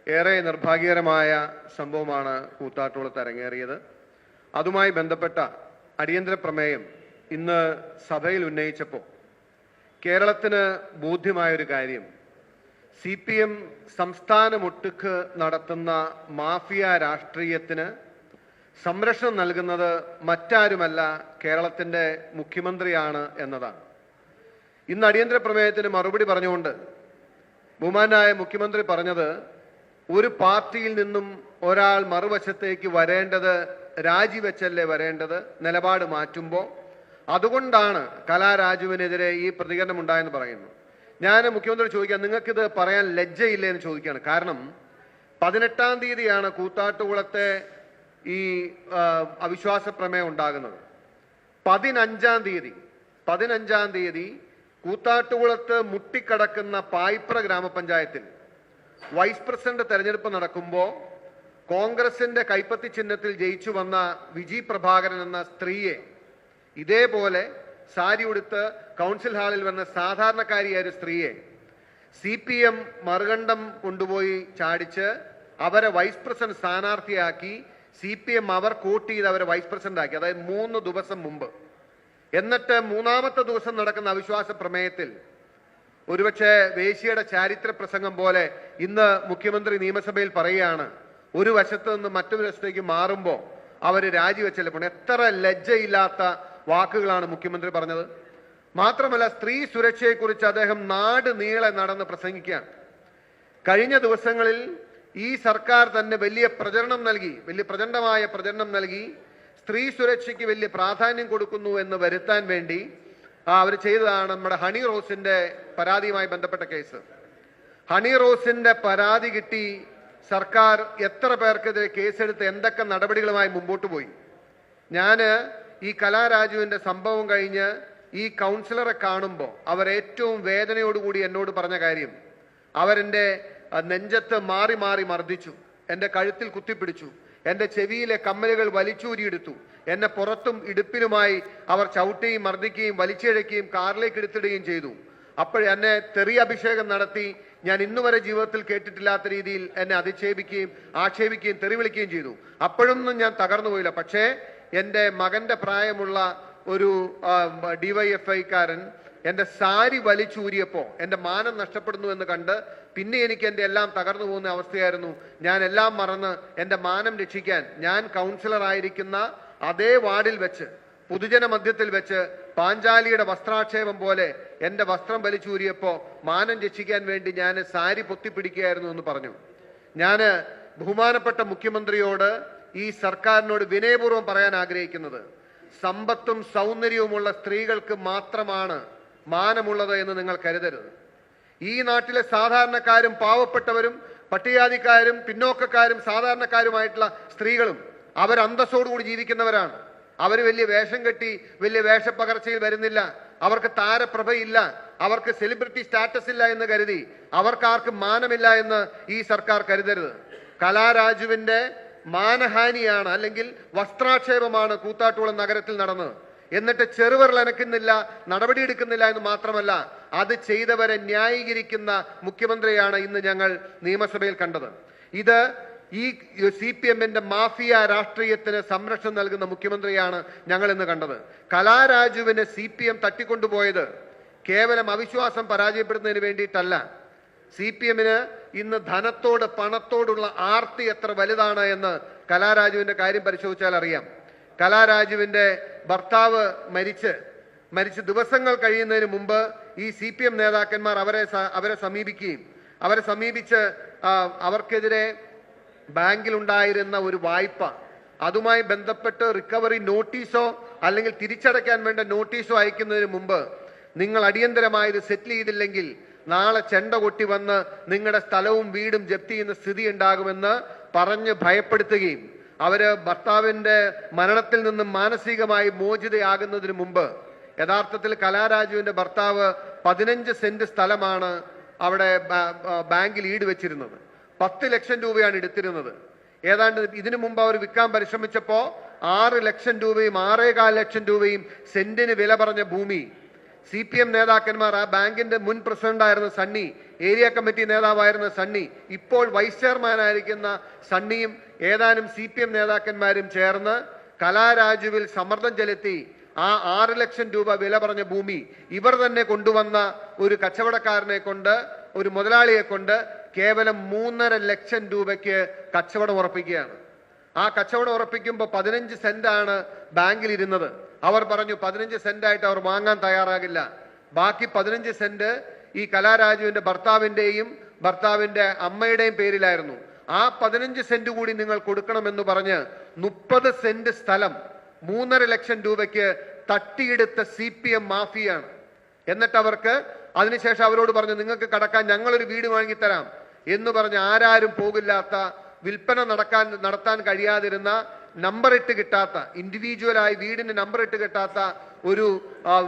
ഏറെ നിർഭാഗ്യകരമായ സംഭവമാണ് കൂത്താട്ടുകുളത്ത് അരങ്ങേറിയത്. അതുമായി ബന്ധപ്പെട്ട അടിയന്തര പ്രമേയം ഇന്ന് സഭയിൽ ഉന്നയിച്ചപ്പോൾ കേരളത്തിന് ബോധ്യമായൊരു കാര്യം, CPM സംസ്ഥാനമൊട്ടുക്ക് നടത്തുന്ന മാഫിയ രാഷ്ട്രീയത്തിന് സംരക്ഷണം നൽകുന്നത് മറ്റാരുമല്ല, കേരളത്തിൻ്റെ മുഖ്യമന്ത്രിയാണ് എന്നതാണ്. ഇന്ന് അടിയന്തര പ്രമേയത്തിന് മറുപടി പറഞ്ഞുകൊണ്ട് ബഹുമാനായ മുഖ്യമന്ത്രി പറഞ്ഞത്, ഒരു പാർട്ടിയിൽ നിന്നും ഒരാൾ മറുവശത്തേക്ക് വരേണ്ടത് രാജിവെച്ചല്ലേ വരേണ്ടത്, നിലപാട് മാറ്റുമ്പോൾ. അതുകൊണ്ടാണ് കലാരാജുവിനെതിരെ ഈ പ്രതികരണം ഉണ്ടായെന്ന് പറയുന്നു. ഞാൻ മുഖ്യമന്ത്രി ചോദിക്കാം, നിങ്ങൾക്കിത് പറയാൻ ലജ്ജയില്ലേ എന്ന് ചോദിക്കുകയാണ്. കാരണം 18-ാം തീയതിയാണ് കൂത്താട്ടുകുളത്തെ ഈ അവിശ്വാസ പ്രമേയം ഉണ്ടാകുന്നത്. 15-ാം തീയതി കൂത്താട്ടുകുളത്ത് മുട്ടിക്കടക്കുന്ന പായിപ്ര ഗ്രാമപഞ്ചായത്തിൽ വൈസ് പ്രസിഡന്റ് തെരഞ്ഞെടുപ്പ് നടക്കുമ്പോൾ കോൺഗ്രസിന്റെ കൈപ്പത്തി ചിഹ്നത്തിൽ ജയിച്ചു വന്ന വിജി പ്രഭാകരൻ എന്ന സ്ത്രീയെ ഇതേപോലെ സാരി ഉടുത്ത് കൗൺസിൽ ഹാളിൽ വന്ന സാധാരണക്കാരിയായ ഒരു സ്ത്രീയെ CPM മറുകണ്ഠം കൊണ്ടുപോയി ചാടിച്ച് അവരെ വൈസ് പ്രസിഡന്റ് സ്ഥാനാർത്ഥിയാക്കി. CPM അവർ വോട്ട് ചെയ്ത് അവരെ വൈസ് പ്രസിഡന്റ് ആക്കി, അതായത് 3 ദിവസം മുമ്പ്. എന്നിട്ട് 3-ാമത്തെ ദിവസം നടക്കുന്ന അവിശ്വാസ പ്രമേയത്തിൽ ഒരുപക്ഷെ വേശ്യയുടെ ചാരിത്ര പ്രസംഗം പോലെ ഇന്ന് മുഖ്യമന്ത്രി നിയമസഭയിൽ പറയുകയാണ്, ഒരു വശത്ത് നിന്ന് മറ്റൊരു വശത്തേക്ക് മാറുമ്പോൾ അവർ രാജിവെച്ചല്ലേ പോണേ. എത്ര ലജ്ജയില്ലാത്ത വാക്കുകളാണ് മുഖ്യമന്ത്രി പറഞ്ഞത്. മാത്രമല്ല, സ്ത്രീ സുരക്ഷയെക്കുറിച്ച് അദ്ദേഹം നാട് നീളെ നടന്ന് പ്രസംഗിക്കുകയാണ്. കഴിഞ്ഞ ദിവസങ്ങളിൽ ഈ സർക്കാർ തന്നെ വലിയ പ്രചണ്ഡമായ പ്രചരണം നൽകി സ്ത്രീ സുരക്ഷയ്ക്ക് വലിയ പ്രാധാന്യം കൊടുക്കുന്നു എന്ന് വരുത്താൻ വേണ്ടി അവർ ചെയ്തതാണ് നമ്മുടെ ഹണി റോസിന്റെ പരാതിയുമായി ബന്ധപ്പെട്ട കേസ്. ഹണി റോസിന്റെ പരാതി കിട്ടി സർക്കാർ എത്ര പേർക്കെതിരെ കേസെടുത്ത് എന്തൊക്കെ നടപടികളുമായി മുമ്പോട്ട് പോയി. ഞാൻ ഈ കലാരാജുവിന്റെ സംഭവം കഴിഞ്ഞ് ഈ കൗൺസിലറെ കാണുമ്പോൾ അവർ ഏറ്റവും വേദനയോടുകൂടി എന്നോട് പറഞ്ഞ കാര്യം, അവരെൻ്റെ നെഞ്ചത്ത് മാറി മാറി മർദ്ദിച്ചു, എൻ്റെ കഴുത്തിൽ കുത്തിപ്പിടിച്ചു, എൻ്റെ ചെവിയിലെ കമ്മലുകൾ വലിച്ചൂരിയെടുത്തു, എന്നെ പുറത്തും ഇടുപ്പിലുമായി അവർ ചവിട്ടുകയും മർദ്ദിക്കുകയും വലിച്ചിഴയ്ക്കുകയും കാറിലേക്ക് എടുത്തിടുകയും ചെയ്തു. എന്നെ തെറി അഭിഷേകം നടത്തി. ഞാൻ ഇന്നുവരെ ജീവിതത്തിൽ കേട്ടിട്ടില്ലാത്ത രീതിയിൽ എന്നെ അധിക്ഷേപിക്കുകയും ആക്ഷേപിക്കുകയും തെറി വിളിക്കുകയും ചെയ്തു. അപ്പോഴൊന്നും ഞാൻ തകർന്നു പോയില്ല. പക്ഷേ എൻ്റെ മകൻ്റെ പ്രായമുള്ള ഒരു DYFIക്കാരൻ എൻ്റെ സാരി വലിച്ചൂരിയപ്പോൾ എൻ്റെ മാനം നഷ്ടപ്പെടുന്നു എന്ന് കണ്ട് പിന്നെ എനിക്ക് എൻ്റെ എല്ലാം തകർന്നു പോകുന്ന അവസ്ഥയായിരുന്നു. ഞാൻ എല്ലാം മറന്ന് എൻ്റെ മാനം രക്ഷിക്കാൻ ഞാൻ കൗൺസിലർ ആയിരിക്കുന്ന അതേ വാർഡിൽ വെച്ച് പൊതുജന മധ്യത്തിൽ വെച്ച് പാഞ്ചാലിയുടെ വസ്ത്രാക്ഷേപം പോലെ എൻ്റെ വസ്ത്രം വലിച്ചൂരിയപ്പോൾ മാനം രക്ഷിക്കാൻ വേണ്ടി ഞാൻ സാരി പൊത്തിപ്പിടിക്കുകയായിരുന്നു എന്ന് പറഞ്ഞു. ഞാൻ ബഹുമാനപ്പെട്ട മുഖ്യമന്ത്രിയോട്, ഈ സർക്കാരിനോട് വിനയപൂർവ്വം പറയാൻ ആഗ്രഹിക്കുന്നത്, സമ്പത്തും സൗന്ദര്യവുമുള്ള സ്ത്രീകൾക്ക് മാത്രമാണ് മാനമുള്ളത് എന്ന് നിങ്ങൾ കരുതരുത്. ഈ നാട്ടിലെ സാധാരണക്കാരും പാവപ്പെട്ടവരും പട്ടികജാതിക്കാരും പിന്നോക്കക്കാരും സാധാരണക്കാരുമായിട്ടുള്ള സ്ത്രീകളും അവർ അന്തസ്സോടുകൂടി ജീവിക്കുന്നവരാണ്. അവർ വലിയ വേഷം കെട്ടി വലിയ വേഷപ്പകർച്ചയിൽ വരുന്നില്ല. അവർക്ക് താരപ്രഭയില്ല, അവർക്ക് സെലിബ്രിറ്റി സ്റ്റാറ്റസ് ഇല്ല എന്ന് കരുതി അവർക്കാർക്കും മാനമില്ല എന്ന് ഈ സർക്കാർ കരുതരുത്. കലാരാജുവിന്റെ മാനഹാനിയാണ്, അല്ലെങ്കിൽ വസ്ത്രാക്ഷേപമാണ് കൂത്താട്ടുകുളം നഗരത്തിൽ നടന്നത്. എന്നിട്ട് ചെറുവിരൽ അനക്കുന്നില്ല, നടപടിയെടുക്കുന്നില്ല എന്ന് മാത്രമല്ല, അത് ചെയ്തവരെ ന്യായീകരിക്കുന്ന മുഖ്യമന്ത്രിയാണ് ഇന്ന് ഞങ്ങൾ നിയമസഭയിൽ കണ്ടത്. ഇത് ഈ CPMന്റെ മാഫിയ രാഷ്ട്രീയത്തിന് സംരക്ഷണം നൽകുന്ന മുഖ്യമന്ത്രിയാണ് ഞങ്ങൾ ഇന്ന് കണ്ടത്. കലാരാജുവിനെ CPM തട്ടിക്കൊണ്ടുപോയത് കേവലം അവിശ്വാസം പരാജയപ്പെടുന്നതിന് വേണ്ടിയിട്ടല്ല. CPMന് ഇന്ന് ധനത്തോട് പണത്തോടുള്ള ആർത്തി എത്ര വലുതാണ് എന്ന് കലാരാജുവിന്റെ കാര്യം പരിശോധിച്ചാൽ അറിയാം. കലാരാജുവിന്റെ ഭർത്താവ് മരിച്ച് ദിവസങ്ങൾ കഴിയുന്നതിന് മുമ്പ് ഈ CPM നേതാക്കന്മാർ അവരെ സമീപിച്ച് അവർക്കെതിരെ ബാങ്കിലുണ്ടായിരുന്ന ഒരു വായ്പ, അതുമായി ബന്ധപ്പെട്ട് റിക്കവറി നോട്ടീസോ അല്ലെങ്കിൽ തിരിച്ചടയ്ക്കാൻ വേണ്ട നോട്ടീസോ അയക്കുന്നതിന് മുമ്പ് നിങ്ങൾ അടിയന്തരമായി ഇത് സെറ്റിൽ ചെയ്തില്ലെങ്കിൽ നാളെ ചെണ്ട കൊട്ടി വന്ന് നിങ്ങളുടെ സ്ഥലവും വീടും ജപ്തി ചെയ്യുന്ന സ്ഥിതി ഉണ്ടാകുമെന്ന് പറഞ്ഞ് ഭയപ്പെടുത്തുകയും ഭർത്താവിന്റെ മരണത്തിൽ നിന്നും മാനസികമായി മോചിതയാകുന്നതിന് മുമ്പ് യഥാർത്ഥത്തിൽ കലാരാജുവിന്റെ ഭർത്താവ് 15 സെന്റ് സ്ഥലമാണ് അവിടെ ബാങ്കിൽ ഈട് വെച്ചിരുന്നത്. 10 ലക്ഷം രൂപയാണ് എടുത്തിരുന്നത്. ഏതാണ്ട് ഇതിനു മുമ്പ് അവർ വിൽക്കാൻ പരിശ്രമിച്ചപ്പോൾ 6 ലക്ഷം രൂപയും 6.25 ലക്ഷം രൂപയും സെന്റിന് വില പറഞ്ഞ ഭൂമി CPM നേതാക്കന്മാർ, ആ ബാങ്കിന്റെ മുൻ പ്രസിഡന്റായിരുന്ന സണ്ണി, ഏരിയ കമ്മിറ്റി നേതാവായിരുന്ന സണ്ണി, ഇപ്പോൾ വൈസ് ചെയർമാനായിരിക്കുന്ന സണ്ണിയും ഏതാനും CPM നേതാക്കന്മാരും ചേർന്ന് കലാരാജുവിൽ സമ്മർദ്ദം ചെലുത്തി ആ 6 ലക്ഷം രൂപ വില പറഞ്ഞ ഭൂമി ഇവർ തന്നെ കൊണ്ടുവന്ന ഒരു കച്ചവടക്കാരനെ കൊണ്ട്, ഒരു മുതലാളിയെ കൊണ്ട് കേവലം 3.5 ലക്ഷം രൂപയ്ക്ക് കച്ചവടം ഉറപ്പിക്കുകയാണ്. ആ കച്ചവടം ഉറപ്പിക്കുമ്പോൾ 15 സെന്റാണ് ബാങ്കിൽ ഇരുന്നത്. അവർ പറഞ്ഞു 15 സെന്റായിട്ട് അവർ വാങ്ങാൻ തയ്യാറാകില്ല. ബാക്കി 15 സെന്റ് ഈ കലാരാജുവിന്റെ ഭർത്താവിന്റെ അമ്മയുടെയും പേരിലായിരുന്നു. ആ 15 സെന്റ് കൂടി നിങ്ങൾ കൊടുക്കണമെന്ന് പറഞ്ഞ് 30 സെന്റ് സ്ഥലം 3.5 ലക്ഷം രൂപയ്ക്ക് തട്ടിയെടുത്ത CPM മാഫിയാണ്. എന്നിട്ട് അവർക്ക് അതിനുശേഷം അവരോട് പറഞ്ഞു, നിങ്ങൾക്ക് കടക്കാൻ ഞങ്ങളൊരു വീട് വാങ്ങിത്തരാം എന്ന് പറഞ്ഞ് ആരാരും പോകില്ലാത്ത, വിൽപ്പന നടത്താൻ കഴിയാതിരുന്ന, നമ്പർ ഇട്ട് കിട്ടാത്ത, ഇൻഡിവിജ്വലായി വീടിന് നമ്പർ ഇട്ട് കിട്ടാത്ത ഒരു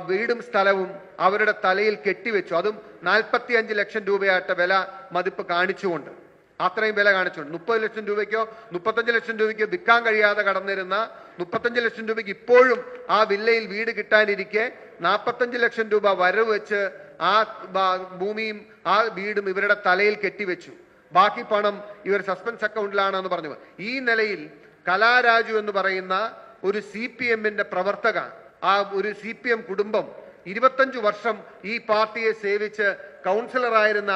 വീടും സ്ഥലവും അവരുടെ തലയിൽ കെട്ടിവെച്ചു. അതും 45 ലക്ഷം രൂപയായിട്ട് വില മതിപ്പ് കാണിച്ചുകൊണ്ട്, അത്രയും വില കാണിച്ചുകൊണ്ട് 30 ലക്ഷം രൂപയ്ക്കോ 35 ലക്ഷം രൂപയ്ക്കോ വിൽക്കാൻ കഴിയാതെ കടന്നിരുന്ന 35 ലക്ഷം രൂപയ്ക്ക് ഇപ്പോഴും ആ വില്ലയിൽ വീട് കിട്ടാനിരിക്കെ 45 ലക്ഷം രൂപ വരവ് വെച്ച് ആ ഭൂമിയും ആ വീടും ഇവരുടെ തലയിൽ കെട്ടിവെച്ചു. ബാക്കി പണം ഇവർ സസ്പെൻസ് അക്കൗണ്ടിലാണെന്ന് പറഞ്ഞു. ഈ നിലയിൽ കലാരാജു എന്ന് പറയുന്ന ഒരു CPMന്റെ പ്രവർത്തക, ആ ഒരു CPM കുടുംബം 25 വർഷം ഈ പാർട്ടിയെ സേവിച്ച് കൗൺസിലറായിരുന്ന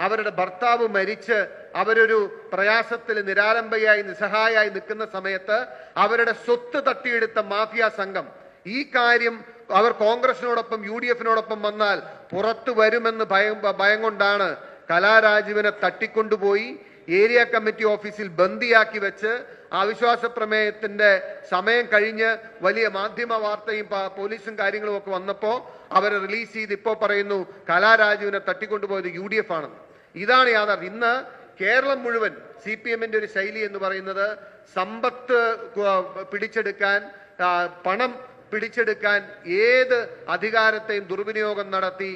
അവരുടെ ഭർത്താവ് മരിച്ച് അവരൊരു പ്രയാസത്തിൽ നിരാലംബയായി നിസ്സഹായായി നിൽക്കുന്ന സമയത്ത് അവരുടെ സ്വത്ത് തട്ടിയെടുത്ത മാഫിയ സംഘം ഈ കാര്യം അവർ കോൺഗ്രസിനോടൊപ്പം UDFനോടൊപ്പം വന്നാൽ പുറത്തു വരുമെന്ന് ഭയം കൊണ്ടാണ് കലാരാജുവിനെ തട്ടിക്കൊണ്ടുപോയി ഏരിയ കമ്മിറ്റി ഓഫീസിൽ ബന്ദിയാക്കി വെച്ച് അവിശ്വാസ പ്രമേയത്തിന്റെ സമയം കഴിഞ്ഞ് വലിയ മാധ്യമ വാർത്തയും പോലീസും കാര്യങ്ങളും ഒക്കെ വന്നപ്പോൾ അവരെ റിലീസ് ചെയ്ത് ഇപ്പോൾ പറയുന്നു കലാരാജുവിനെ തട്ടിക്കൊണ്ടുപോയത് UDF ആണെന്ന്. ഇതാണ് യാഥാർത്ഥ്യം. ഇന്ന് കേരളം മുഴുവൻ CPMന്റെ ഒരു ശൈലി എന്ന് പറയുന്നത് സമ്പത്ത് പിടിച്ചെടുക്കാൻ, പണം പിടിച്ചെടുക്കാൻ ഏത് അധികാരത്തെയും ദുർവിനിയോഗം നടത്തി,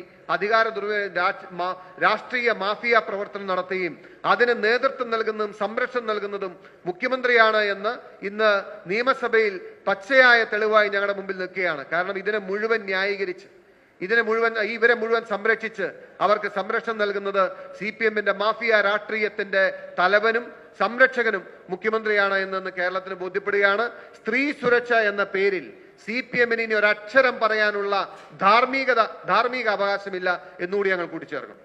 രാഷ്ട്രീയ മാഫിയ പ്രവർത്തനം നടത്തുകയും അതിന് നേതൃത്വം നൽകുന്നതും സംരക്ഷണം നൽകുന്നതും മുഖ്യമന്ത്രിയാണ് എന്ന് ഇന്ന് നിയമസഭയിൽ പച്ചയായ തെളിവായി ഞങ്ങളുടെ മുമ്പിൽ നിൽക്കുകയാണ്. കാരണം ഇതിനെ മുഴുവൻ ന്യായീകരിച്ച്, ഇവരെ മുഴുവൻ സംരക്ഷിച്ച് അവർക്ക് സംരക്ഷണം നൽകുന്നത് CPMന്റെ മാഫിയ രാഷ്ട്രീയത്തിന്റെ തലവനും സംരക്ഷകനും മുഖ്യമന്ത്രിയാണ് എന്ന് കേരളത്തിന് ബോധ്യപ്പെടുകയാണ്. സ്ത്രീ സുരക്ഷ എന്ന പേരിൽ CPMന് ഇനി ഒരക്ഷരം പറയാനുള്ള ധാർമ്മിക അവകാശമില്ല എന്നുകൂടി ഞങ്ങൾ കൂട്ടിച്ചേർക്കണം.